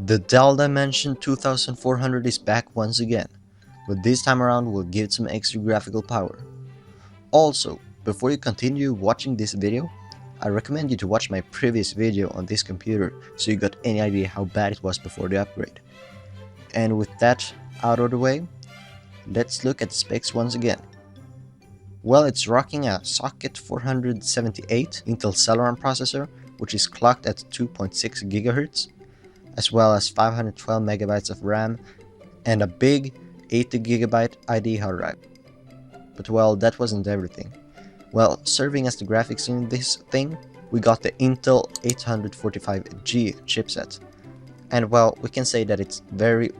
The Dell Dimension 2400 is back once again, but this time around we'll give it some extra graphical power. Also, before you continue watching this video, I recommend you to watch my previous video on this computer so you got any idea how bad it was before the upgrade. And with that out of the way, let's look at the specs once again. Well, it's rocking a socket 478 Intel Celeron processor, which is clocked at 2.6 GHz, as well as 512 MB of RAM and a big 80 GB ID hard drive. But well, that wasn't everything. Well, serving as the graphics in this thing, we got the Intel 845G chipset. And well, we can say that it's very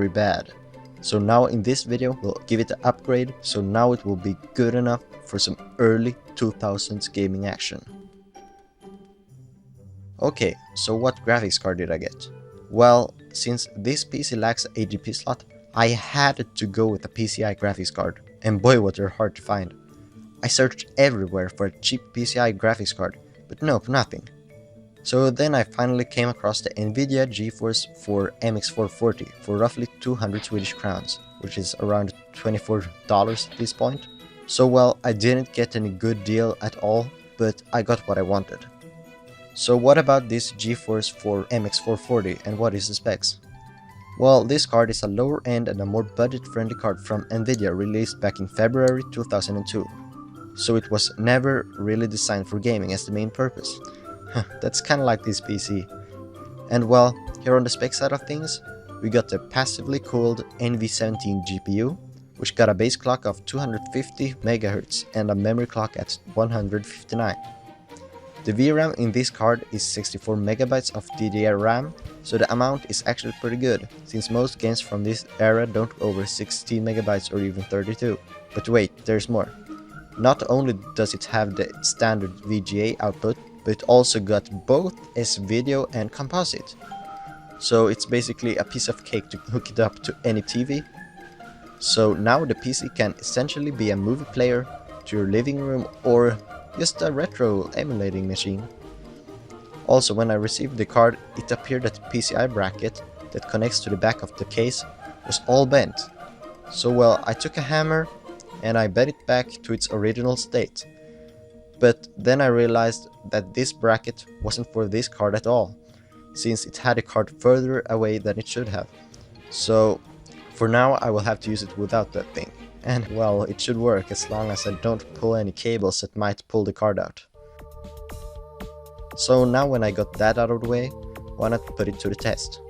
bad. So now in this video, we'll give it an upgrade, so now it will be good enough for some early 2000s gaming action. Okay, so what graphics card did I get? Well, since this PC lacks an 8GB slot, I had to go with a PCIe graphics card, and boy what they're hard to find. I searched everywhere for a cheap PCIe graphics card, but nope, nothing. So then I finally came across the Nvidia GeForce for MX440 for roughly 200 Swedish crowns, which is around $24 at this point. So well, I didn't get any good deal at all, but I got what I wanted. So what about this GeForce for MX440 and what is the specs? Well, this card is a lower end and a more budget-friendly card from Nvidia released back in February 2002. So it was never really designed for gaming as the main purpose. That's kinda like this PC. And well, here on the spec side of things, we got the passively cooled NV17 GPU, which got a base clock of 250 MHz and a memory clock at 159. The VRAM in this card is 64 MB of DDR RAM, so the amount is actually pretty good, since most games from this era don't go over 16 MB or even 32. But wait, there's more. Not only does it have the standard VGA output, but it also got both S-Video and Composite. So it's basically a piece of cake to hook it up to any TV. So now the PC can essentially be a movie player to your living room or just a retro emulating machine. Also, when I received the card, it appeared that the PCI bracket that connects to the back of the case was all bent. So well, I took a hammer and I bent it back to its original state. But then I realized that this bracket wasn't for this card at all, since it had a card further away than it should have. So for now I will have to use it without that thing. And well, it should work as long as I don't pull any cables that might pull the card out. So now when I got that out of the way, why not put it to the test?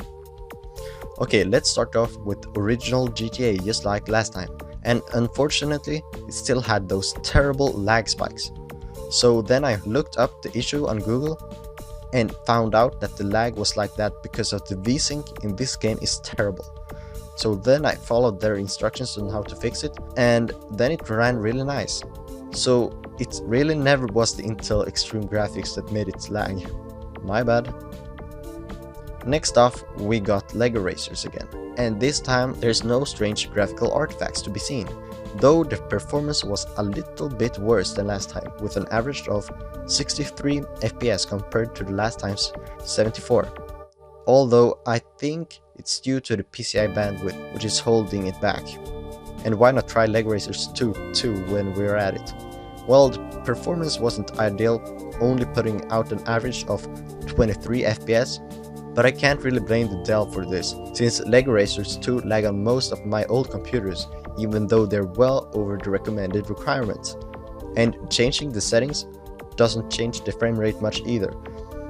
Okay, let's start off with original GTA just like last time. And unfortunately, it still had those terrible lag spikes. So then I looked up the issue on Google and found out that the lag was like that because of the VSync in this game is terrible. So then I followed their instructions on how to fix it, and then it ran really nice. So it really never was the Intel Extreme Graphics that made it lag. My bad. Next off, we got Lego racers again, and this time there's no strange graphical artifacts to be seen, though the performance was a little bit worse than last time, with an average of 63 FPS compared to the last time's 74. Although I think it's due to the PCI bandwidth, which is holding it back. And why not try Lego Racers 2 too when we're at it? Well, the performance wasn't ideal, only putting out an average of 23 FPS, but I can't really blame the Dell for this, since Lego Racers 2 lag on most of my old computers, even though they're well over the recommended requirements. And changing the settings doesn't change the frame rate much either,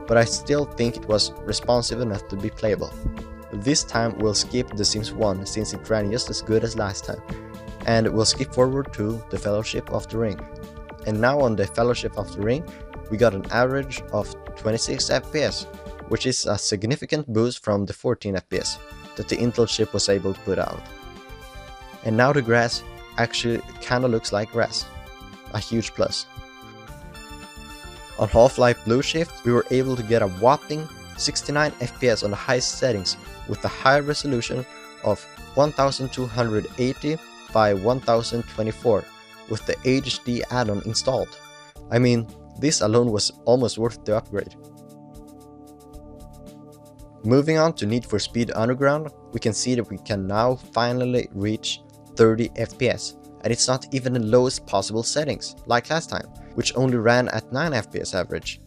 but I still think it was responsive enough to be playable. This time we'll skip The Sims 1 since it ran just as good as last time, and we'll skip forward to The Fellowship of the Ring. And now on The Fellowship of the Ring, we got an average of 26 FPS, which is a significant boost from the 14 FPS that the Intel chip was able to put out. And now the grass actually kinda looks like grass, a huge plus. On Half-Life Blue Shift, we were able to get a whopping 69 FPS on the highest settings with a high resolution of 1280 by 1024 with the HD add-on installed. I mean, this alone was almost worth the upgrade. Moving on to Need for Speed Underground, we can see that we can now finally reach 30 FPS, and it's not even the lowest possible settings, like last time, which only ran at 9 FPS average.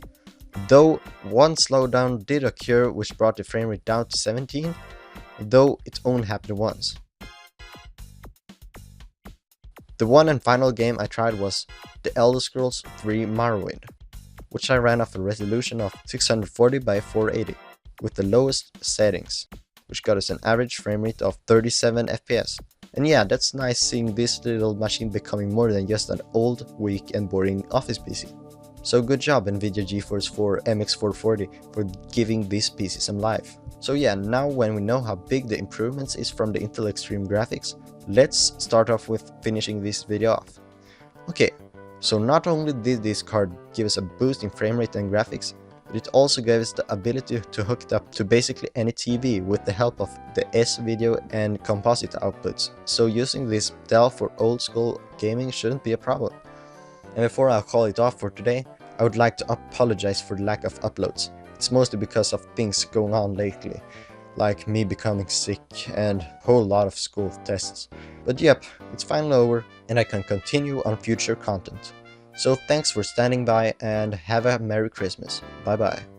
Though one slowdown did occur which brought the frame rate down to 17, though it only happened once. The one and final game I tried was The Elder Scrolls 3 Morrowind, which I ran off a resolution of 640 by 480 with the lowest settings, which got us an average frame rate of 37 FPS. And yeah, that's nice seeing this little machine becoming more than just an old, weak and boring office PC. So good job Nvidia GeForce 4 MX440 for giving this PC some life. So yeah, now when we know how big the improvements is from the Intel Extreme graphics, let's start off with finishing this video off. Okay, so not only did this card give us a boost in frame rate and graphics, but it also gave us the ability to hook it up to basically any TV with the help of the S-video and composite outputs. So using this Dell for old school gaming shouldn't be a problem. And before I call it off for today, I would like to apologize for the lack of uploads. It's mostly because of things going on lately, like me becoming sick and a whole lot of school tests. But yep, it's finally over and I can continue on future content. So thanks for standing by and have a Merry Christmas. Bye bye.